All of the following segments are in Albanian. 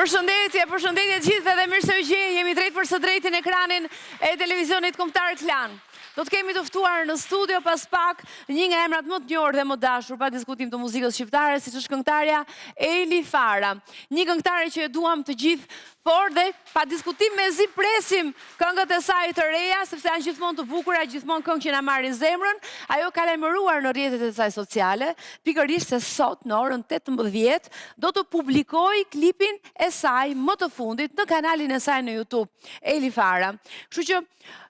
Përshëndetje gjithëve dhe mirë se u gjej. Jemi drejt për së drejtin ekranin e televizionit kombëtar Klan. Do të kemi të ftuar në studio pas pak një nga emrat më të njohur dhe më dashur pa diskutim të muzikës shqiptare, siç është këngëtarja Eli Fara. Një këngëtare që e duam të gjithë, por dhe pa diskutim me zi presim këngët e saj të reja, sepse janë gjithmonë të bukura, gjithmonë këngë që na marrin zemrën. Ajo ka lajmëruar në rrjetet e saj sociale, pikërisht se sot në orën 18 do të publikoj klipin e saj më të fundit në kanalin e saj në YouTube, Eli Fara. Kështu që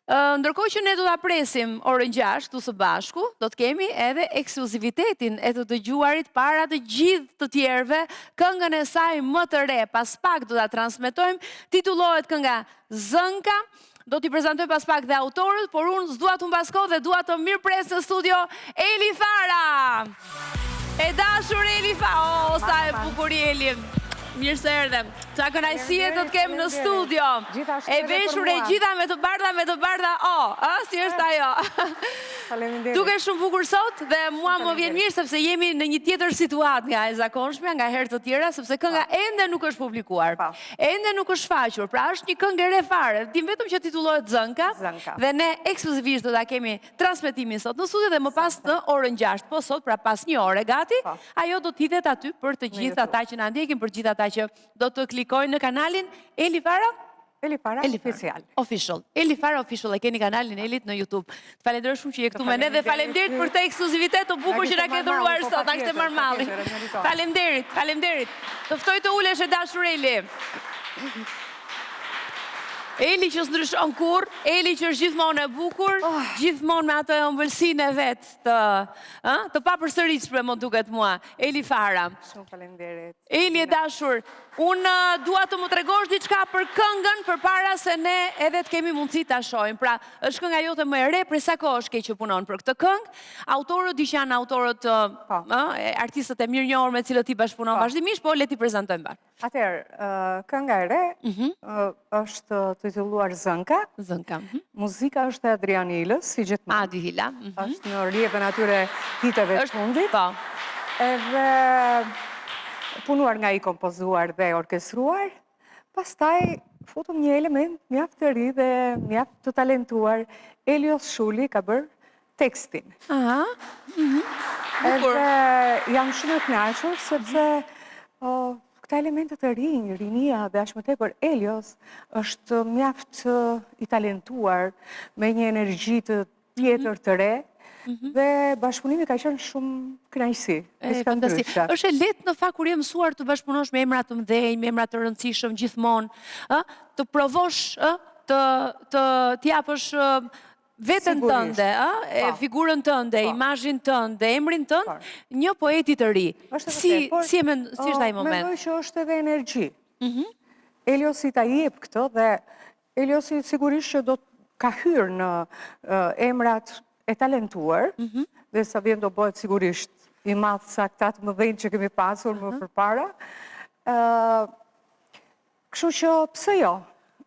ndërkohë që ne do ta presim orën 6 tu së bashku, do të kemi edhe ekskluzivitetin e të dëgjuarit para të gjithë të tjerëve, këngën e saj më të re. Pas pak do ta transmetojmë, titullohet kënga Zënka. Do t'i prezantoj pas pak dhe autorët, por unë s'dua të mbas kohë dhe dua të mirëpres në studio Eli Fara. E dashur Eli Fara, o sa e bukur Eli. Mirë se erdhe. Qa kënaqësie do të kem në studio. E veshur e gjitha me të bardha, si është ajo. Faleminderit. Duke shumë bukur sot dhe mua më vjen mirë sepse jemi në një tjetër situatë nga e zakonshme, nga herë të tjera, sepse kënga ende nuk është publikuar. Ende nuk është faqur, pra është një këngë e re fare. Dim vetëm që titullohet Zënka dhe ne ekskluzivisht do ta kemi transmetimin sot në studio dhe më pas në orën 6, po sot pra pas një ore gati, ajo do të hidhet aty për të gjithë ata që na ndjekin, për gjithë ata që do të klikojnë në kanalin Eli Fara. Eli Fara Official. Eli Fara Official, e keni kanalin Elit në YouTube. Të falenderoj shumë që je këtu me ne dhe faleminderit për të ekskluzivitet të bukur që na ke dhuruar sot, na kishte marrë malli. Faleminderit. Të ftoj të ulesh e dashur Eli. Eli që s'ndryshon kurrë, Eli që është gjithmonë e bukur, gjithmonë me atë ëmbëlsinë e vet të papërsëritshme më duket mua. Eli Fara. Shumë faleminderit. Eli e dashur, unë dua të më tregosh diçka për këngën përpara se ne edhe të kemi mundësi ta shohim. Pra, është kënga jote më e re, prej sa kohësh ke që punon për këtë këngë? Autorët di që janë autorët artistët e mirënjohur me cilët ti bashkëpunon vazhdimisht, po le ti prezantojmë mbas. Atëherë, kënga e re është titulluar Zënka. Muzika është e Adrian Hilës, si gjithmonë. Adi Hila. Është në rrjetën atyre hiteve të fundit. Edhe punuar nga i kompozuar dhe orkestruar, pastaj futëm një element mjaft të ri dhe mjaft të talentuar. Elios Shuli ka bërë tekstin. Edhe jam shumë e kënaqur sepse këta elementet të rinj, rinia dhe as më tepër Elios është mjaft i talentuar me një energji të tjetër të re. Dhe bashkëpunimi ka qenë shumë kënaqësi. Është e lehtë në fakt kur je mësuar të bashkëpunosh me emra të mëdhenj, me emra të rëndësishëm gjithmonë, të provosh të japësh veten tënde, figurën tënde, imazhin tënd, emrin tënd, një poeti të ri. Si është ai moment? Mendoj që është edhe energji. Eliosi ta jep këtë dhe Eliosi sigurisht që do ka hyrë në emrat e talentuar, dhe sa vjen do bëhet sigurisht i madh sa këta të mëdhenj që kemi pasur më përpara. Kështu që pse jo?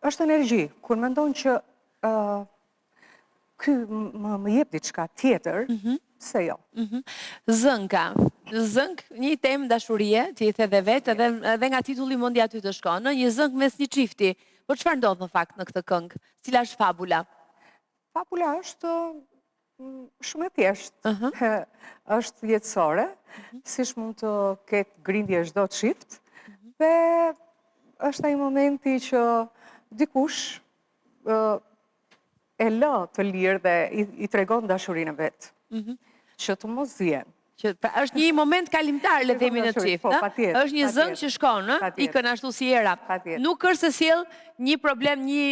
Është energji. Kur mendon që ky më jep diçka tjetër, pse jo? Zënka. Një temë dashurie, ti i the dhe vetë, edhe nga titulli mendja ty të shkon, një zënk mes një çifti. Po çfarë ndodh në fakt në këtë këngë? Cila është fabula? Fabula është shumë e thjeshtë. Është jetësore, siç mund të ketë grindje çdo çift, dhe është ai momenti që dikush e lë të lirë dhe i tregon dashurinë vet. Që të mos zien. Është një moment kalimtar, le të themi në çift. Është një zënk që shkon, ikën ashtu si era. Nuk është se sjell një problem, një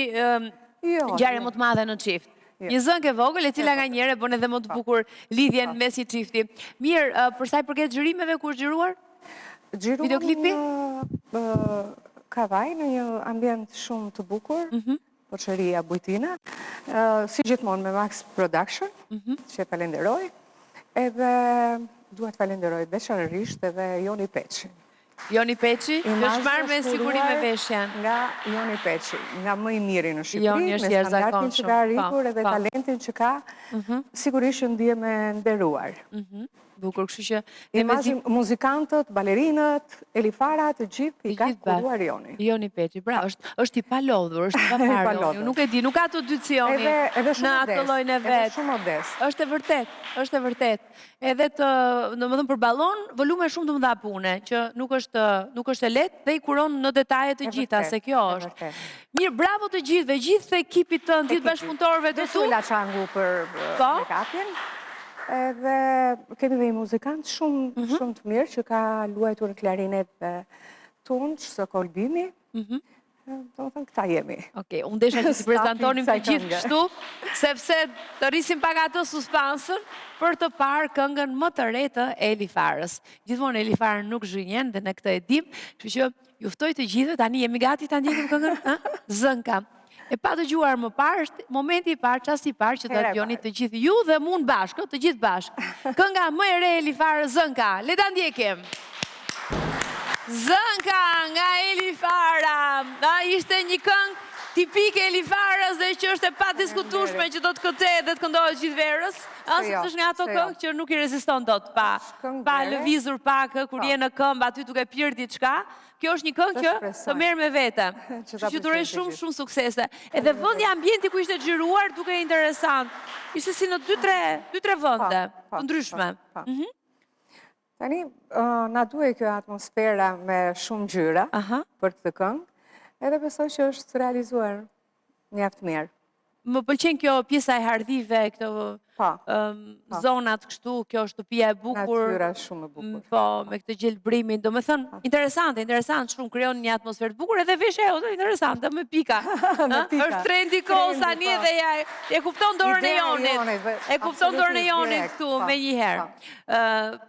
ngjarje më të madhe në çift. Një zënk e vogël e cila nga njëre bën edhe më të bukur lidhjen mes i çifti. Mirë, për sa i përket xhirimeve, ku është xhiruar? Videoklipi? Kavaj në një ambient shumë të bukur, Poçeria Bujtina, si gjithmonë me Max Production, që e falenderoj, edhe duhet falenderoj veçanërisht edhe Joni Peçin. Joni Peçi, është marrë me siguri me veshjen. Nga Joni Peçi, nga më i miri në Joni Shqipëri, është me jashtëzakonshëm. standardin që ka arritur edhe talentin që ka, sigurisht që ndihem e nderuar. Bukur, kështu që... Imazhin muzikantët, balerinët, Elifara, të gjithë i ka kuruar Joni. Joni Peçi, bra, është i palodhur, është i paparë. Nuk e di, nuk ka të dycioni në atë llojin e Edhe vet. shumë modest. Është e vërtet, është e vërtet. Edhe domethënë për ballon, volume shumë të mëdha pune, që nuk është e lehtë dhe i kuron në detaje të gjitha, se kjo është. Mirë, bravo të gjithëve, gjithë ekipit të gjithë bashkëpunëtorëve të tu. Dhe Çangu për make-upin. Edhe kemi dhe i muzikant shumë të mirë që ka luajtur në klarinet dhe tunç së kolbimi. Do të thënë këta jemi. Okej, unë desha që si prezantonim të gjithë kështu, sepse të rrisim pak atë suspansën për të parë këngën më të re të Elifarës. Gjithmonë Elifara nuk zhynjen dhe në këtë e dim, kështu që ju ftoj të gjithë, tani jemi gati ta ndjekim këngën Zënka. E pa të gjuar më parë, është momenti i parë, qasti i parë që të dëgjoni të gjithë ju dhe mund bashkë, të gjithë bashkë. Kënga më e re Elifarë Zënka, le ta ndjekim. Zënka nga Elifara, ishte një këngë tipike Elifarës dhe që është e pa diskutueshme që do të këtej dhe të këndohet gjithë verës. Është nga ato këngë që nuk i reziston dot pa lëvizur pak kur je në këmbë aty duke pirë diçka. Kjo është një këngë që të merr me vete. Që duroj shumë suksese. Edhe vendi ambienti ku ishte xhiruar duke interesant. Ishte si në 2-3 vende të ndryshme. Tani, na duhet kjo atmosfera me shumë ngjyra për këtë këngë, edhe besoj që është realizuar mjaft mirë. Më pëlqen kjo pjesa e hardhive, këto zonat kështu, kjo shtëpia e bukur. Natyra shumë e bukur. Po, me këtë gjelbrimin, do me thënë, interesant shumë, kryon një atmosferë të bukur, edhe veshja e interesante, me pika. është trendi kohës tani dhe e kupton dorën e Jonit. E kupton dorën e Jonit këtu me njëherë.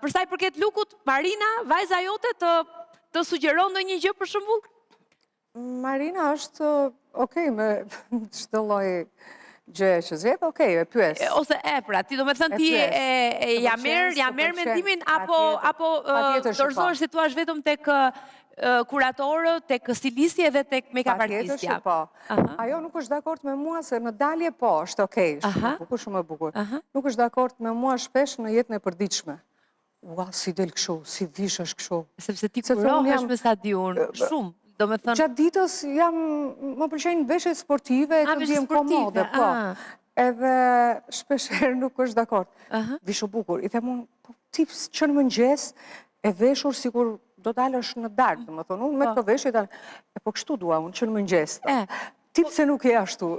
Përsa i përket lukut, Marina, vajza jote të sugjeron në një gjë për shembull? Marina është okej me çdo lloj gjë që zgjedh, okej, e pyes. Ose pra, ti do me thënë ti ja merr mendimin apo dorëzohesh se thua vetëm tek kuratorë, tek stilisti edhe tek make-up artistja. Po. Ajo nuk është dakord me mua se në dalje po është okej, shumë e bukur. Nuk është dakord me mua shpesh në jetën e përditshme. Ua, si del kështu, si vishesh kështu. Sepse ti kurohesh me stadion shumë. Gjatë ditës më pëlqejnë veshjet sportive, të ndihem komode, po. Edhe shpesher nuk është dakord. Vishu bukur. I them unë, ti që në mëngjes e veshur sikur do dalësh në darkë, dhe më thonë, unë me këto veshjet, po kështu dua unë që në mëngjes. Ti pse nuk e ashtu,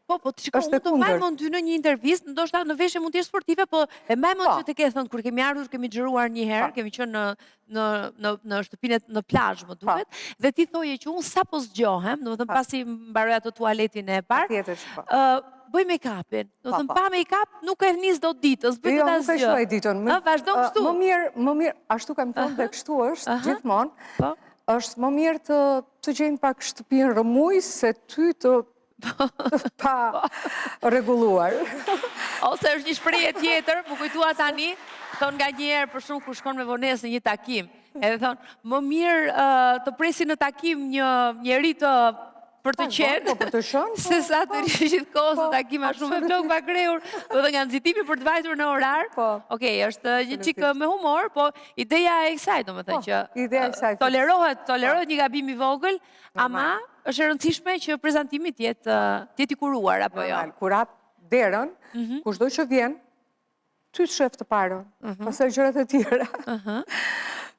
Po, ti shiko, unë të mbaj mund ty në një intervist, ndoshta në veshje mund t'jesh sportive, po e mbaj mund që të ke thënë, kur kemi ardhur, kemi xhiruar një herë, kemi qenë në shtëpinë në plazh, më duket, dhe ti thoje që unë sapo zgjohem, domethënë pasi mbaroja të tualetin e parë, bëj make-upin. Do thënë pa make-up nuk e nis dot ditës, bëj këtë asgjë. Jo, nuk e shoj ditën. Vazhdo kështu. Më mirë, ashtu kam thënë dhe kështu është gjithmonë. Është më mirë të gjejnë pak shtëpinë rëmuj se ty të pa rregulluar. Ose është një shprehje tjetër, më kujtua tani, thonë nga njerë për shumë kur shkon me vonesë në një takim. Edhe thonë, më mirë të presin në takim një njeri për të qenë, se sa të rishit kohës të takima shumë e flok pa kreur, dhe nga nëzitimi për të vajtur në orar. Okej, është një qikë me humor, po ideja e kësaj, do më thënë që tolerohet një gabim i vogël, ama është e rëndësishme që prezentimi tjetë i kuruar, apo jo? Kur hap derën, kushdo që vjen, ty të shef të parën, pastaj gjërat e tjera.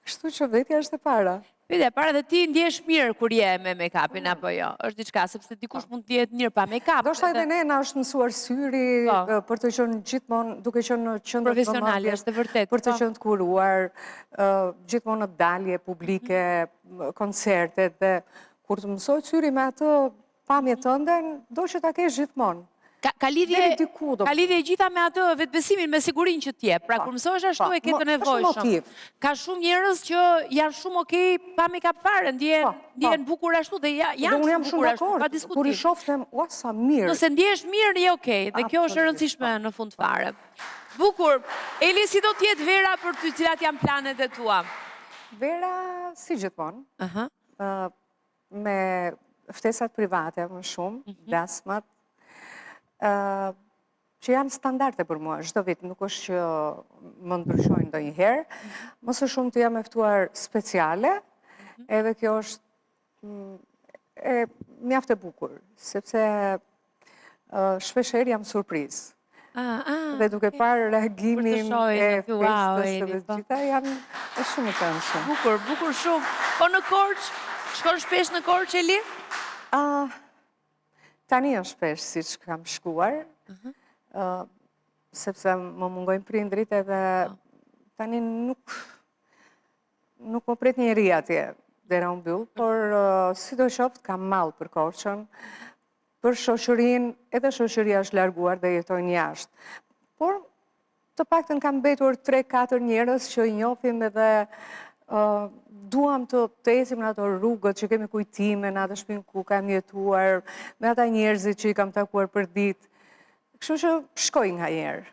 Kështu që vetja është e para. Pyetja e parë, dhe ti ndjesh mirë kur je me make-upin apo jo? Është diçka, sepse dikush mund të jetë mirë pa make-up. Do shta edhe ne na është mësuar syri për të qenë gjithmonë duke qenë në qendër profesionale, është e vërtetë. Për të qenë të kuruar, gjithmonë në dalje publike, koncertet dhe kur të mësoj syri me atë pamje tënde, do që ta kesh gjithmonë. Ka lidhje gjitha me atë vetbesimin, me sigurin që t'je. Pra, kur mësohesh ashtu e ke të nevojshëm. Ka shumë njerëz që janë shumë okej pa make-up fare, ndjen bukur ashtu dhe janë shumë bukur ashtu, pa diskutim. Kur i shoh them, ua sa mirë. Nëse ndjesh mirë, je okej, dhe kjo është e rëndësishme në fund fare. Bukur. Eli, si do t'jetë vera për ty, cilat janë planet e tua? Vera, si gjithmonë, Aha. me ftesat private më shumë, dasmat, që janë standarde për mua, çdo vit, nuk është që më ndryshojnë ndonjëherë, më së shumë të jam e ftuar speciale, edhe kjo është mjaft e bukur, sepse shpeshherë jam surprizë. Dhe duke parë reagimin e festës dhe gjitha, janë shumë të anshëm. Bukur shumë. Po në Korç, shkon shpesh në Korç, Eli? Tani është shpesh si që kam shkuar, sepse më mungojnë prindrit edhe tani nuk më pret njeri atje dera unë byllë, por si do qoftë kam mall për Korçën, për shoqërinë, edhe shoqëria është larguar dhe jetojnë jashtë. Por të paktën kam mbetur 3-4 njerëz që i njohim edhe duam të ecim në ato rrugët që kemi kujtime, në atë shtëpinë ku kam jetuar, me ata njerëzit që i kam takuar për ditë. Kështu që shkoj nganjëherë.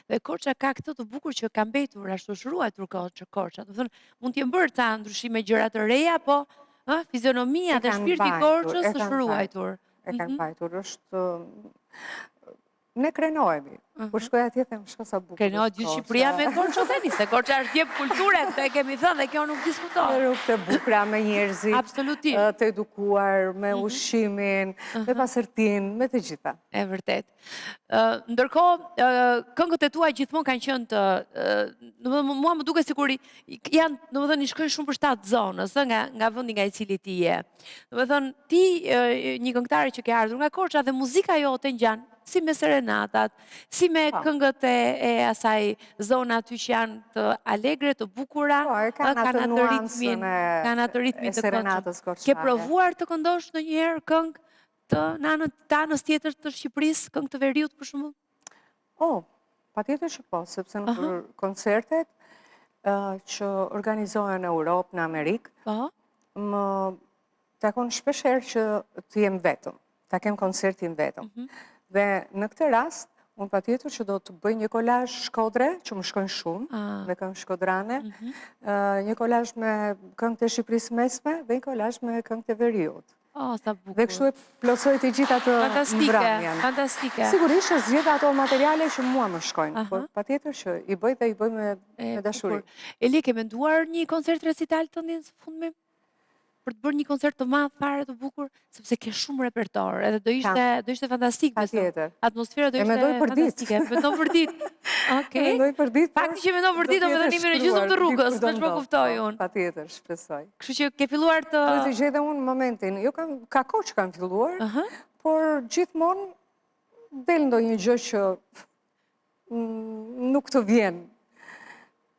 Dhe Korça ka këtë të bukur që ka mbetur ashtu shruajtur Korça. Do të thënë, mund të bërë ta ndryshime gjëra të reja, po fizionomia dhe shpirti i Korçës është shruajtur. E kanë pajtur, është... Ne krenohemi, kur shkoj atje them shko sa bukur. Krenohet gjithë Shqipëria me Korçë, theni, se Korça është djep kulture, këtë e kemi thënë dhe kjo nuk diskutohet. Rrugët e bukura me njerëzit, të edukuar, me ushqimin, me pasërtin, me të gjitha. E vërtet. Ndërkohë, këngët e tua gjithmonë kanë qenë të... Mua më duke sikur janë, në më thënë, i shkojnë shumë për 7 zonës, nga vëndi nga i cili ti je. Në më thënë, ti një këngëtare që ke ardhur nga Korça dhe muzika jo të ngjanë, si me serenatat, si me këngët e asaj zona aty që janë të alegre, të bukura, kanë atë ritmin të këngës. Ke provuar të këndosh në njëherë këngë të anës tjetër të Shqipërisë, këngë të Veriut për shembull? Patjetër që po, sepse në për koncertet që organizohen në Europë, në Amerikë, më takon shpeshherë që të jem vetëm, ta kem koncertin vetëm. Dhe në këtë rast, unë patjetër që do të bëj një kolazh shkodre, që më shkojnë shumë, me këngë shkodrane, një kolazh me këngët e Shqipërisë mesme, dhe një kolazh me këngët e Veriut. Dhe kështu e plotësoj të gjitha të mbramjen. Fantastike. Sigurisht është zgjedh ato materiale që mua më shkojnë, por patjetër që i bëj dhe i bëj me dashuri. Eli, ke menduar një koncert recital të ndjen së fundmi? Për të bërë një koncert të madh fare të bukur, sepse ke shumë repertor, edhe do ishte fantastik. Patjetër. Atmosfera do ishte fantastike. Mendon për ditë. Okej. Mendoj për ditë. Fakti që mendon për ditë do të thënë jemi në gjysmën të rrugës, s'më kuptoj unë. Patjetër, shpresoj. Kështu që ke filluar të... Të gjej edhe unë momentin. Jo ka kohë që kam filluar, por gjithmonë del ndonjë gjë që nuk të vjen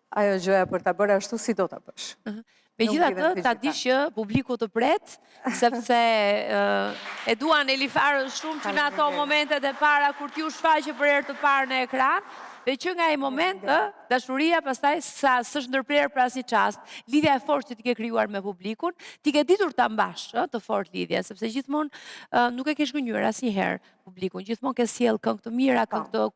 ajo gjëja për ta bërë ashtu si do ta bësh. Megjithatë, ta dish që publiku të pret, sepse e duan Eli Farën shumë që në ato momentet e para kur ti u shfaqe për herë të parë në ekran, dhe që nga i moment, dashuria pastaj sa s'është ndërprerë për asnjë çast, lidhja e fortë që ti ke krijuar me publikun, ti ke ditur ta mbash të fortë lidhje, sepse gjithmonë nuk e ke shgënjur asnjëherë publikun, gjithmonë ke sjell këngë të mira, këngë të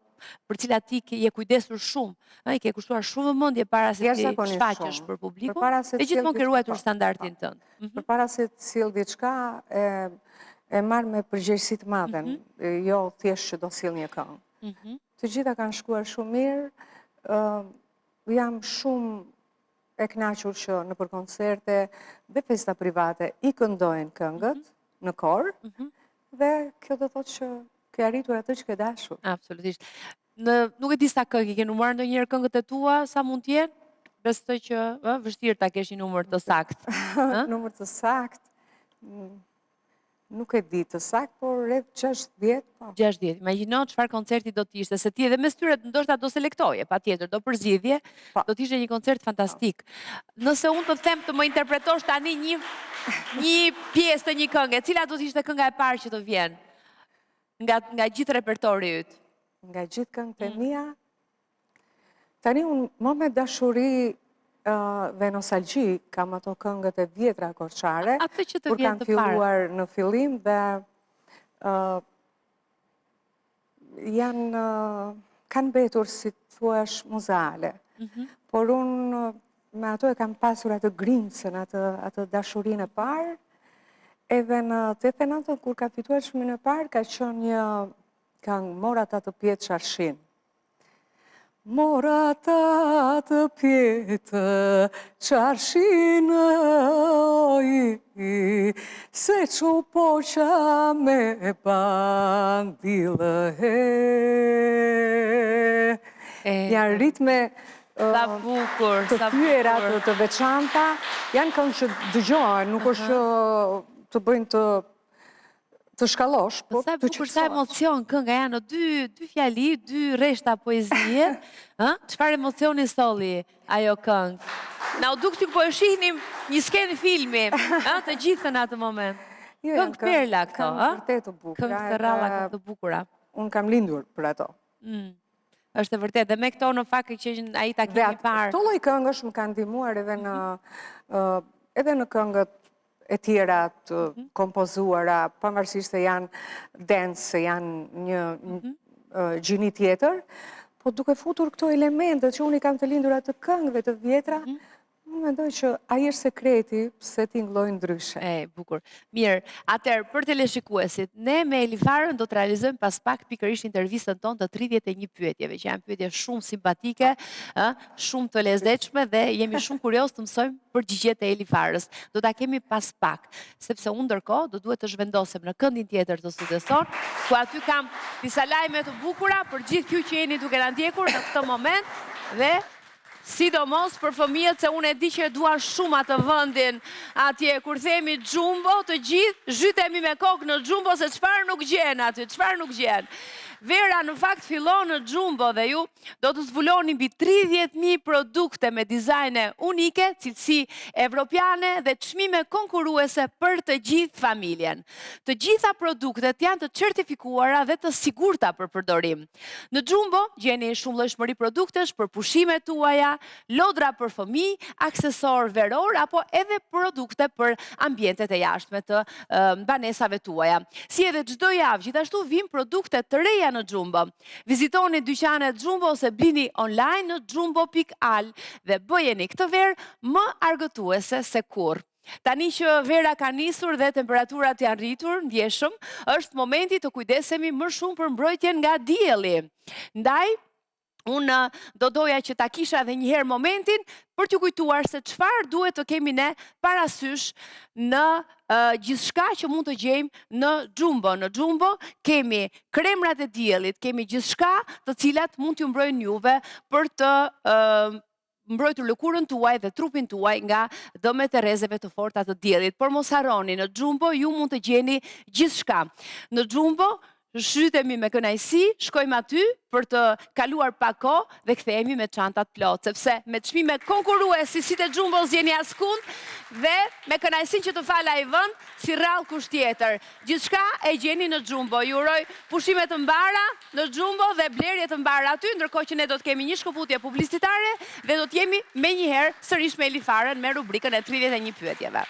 për cilat ti je kujdesur shumë, i ke kushtuar shumë vëmendje para se ti shfaqesh për publikun, dhe gjithmonë ke ruajtur standardin tënd. Përpara se të sjell diçka, e marr me përgjegjësi të madhe, jo thjesht që do sjell një këngë. Të gjitha kanë shkuar shumë mirë, jam shumë e kënaqur që në për koncerte dhe festa private i këndojnë këngët në kor, dhe kjo do thotë që ke arritur atë që ke dashur. Absolutisht. Nuk e di sa këngë, ke numëruar ndonjëherë këngët e tua, sa mund të jenë? Besoj që vështirë ta kesh një numër të saktë. Numër të saktë, nuk e di të saktë, por rreth 60. 60. Imagjino çfarë koncerti do të ishte, se ti edhe mes tyre ndoshta do selektoje, patjetër, do përzgjidhje, do të ishte një koncert fantastik. Nëse unë të them të më interpretosh tani një pjesë të një këngë, cila do të ishte kënga e parë që të vjen? Nga gjithë repertori yt. Nga gjithë këngët e mia, tani unë më me dashuri dhe nostalgji kam ato këngët e vjetra korçare, kur kanë filluar në fillim dhe kanë betur, si thuash, muzeale. Por unë me ato e kam pasur atë grimcën, atë dashurinë e parë, edhe në 89 kur ka fituar çmimin e parë, ka qenë një këngë Mora ta të pjetë Qarshin. Mora ta të pjetë Qarshin, se që poqa me bandilë Një ritme Sa bukur, të fyera, të veçanta, janë këngë që dëgjohen, nuk është të bëjnë të shkallosh, po Sa të bukur, sa qetësohesh. emocion, kënga janë dy fjali, dy rreshta poezie. Çfarë emocioni solli ajo këngë? Na u duk që po e shihnim një skenë filmi, të gjithë në atë moment. Këngë perla këto, Këngë vërtet të bukura. Këngë të ralla, këngë të bukura. Unë kam lindur për ato. Është e vërtet, dhe me këto në fakt që ai takimi parë. Këto lloj këngësh më kanë ndihmuar edhe në këngët e tjera të kompozuara, pavarësisht se janë dance, se janë një gjini tjetër, po duke futur këto elementet që unë i kam të lindur atë këngëve të vjetra, unë mendoj që ai është sekreti pse tingëllojnë ndryshe. Bukur. Mirë, atëherë për teleshikuesit, ne me Elifarën do të realizojmë pas pak pikërisht intervistën tonë të 31 pyetjeve, që janë pyetje shumë simpatike, shumë të lezetshme dhe jemi shumë kurios të mësojmë përgjigjet e Elifarës. Do ta kemi pas pak, sepse unë ndërkohë do duhet të zhvendosem në këndin tjetër të studios tonë, ku aty kam disa lajme të bukura për gjithë ju që jeni duke na ndjekur në këtë moment dhe sidomos për fëmijët, se unë e di që duan shumë atë vendin atje, kur themi Jumbo, të gjithë zhytemi me kokë në Jumbo, se çfarë nuk gjen aty, çfarë nuk gjen. Vera në fakt fillon në Jumbo dhe ju do të zbuloni mbi 30.000 produkte me dizajne unike, cilësi evropiane dhe çmime konkurruese për të gjithë familjen. Të gjitha produktet janë të certifikuara dhe të sigurta për përdorim. Në Jumbo gjeni shumëllojshmëri produktesh për pushimet tuaja, lodra për fëmijë, aksesor veror apo edhe produkte për ambientet e jashtme të banesave tuaja. Si edhe çdo javë, gjithashtu vijnë produkte të reja në Jumbo. Vizitoni dyqanet Jumbo ose blini online në jumbo.al dhe bëjeni këtë verë më argëtuese se kurrë. Tani që vera ka nisur dhe temperaturat janë rritur, ndjeshëm, është momenti të kujdesemi më shumë për mbrojtjen nga dielli. Ndaj, unë do doja që ta kisha edhe njëherë momentin për t'ju kujtuar se çfarë duhet të kemi ne parasysh në gjithçka që mund të gjejmë në Jumbo. Në Jumbo kemi kremrat e diellit, kemi gjithçka të cilat mund t'ju mbrojnë juve për të mbrojtur lëkurën tuaj dhe trupin tuaj nga dëmet e rrezeve të forta të diellit. Por mos harroni, në Jumbo ju mund të gjeni gjithçka. Në Jumbo zhytemi me kënaqësi, shkojmë aty për të kaluar pak kohë dhe kthehemi me çantat plot, sepse me çmime konkurruese si te Jumbo zgjeni askund dhe me kënaqësinë që të fal ai vend si rrallë kusht tjetër. Gjithçka e gjeni në Jumbo. Ju uroj pushime të mbara në Jumbo dhe blerje të mbara aty, ndërkohë që ne do të kemi një shkëputje publicitare dhe do të jemi menjëherë sërish me Elifarën me rubrikën e 31 pyetjeve.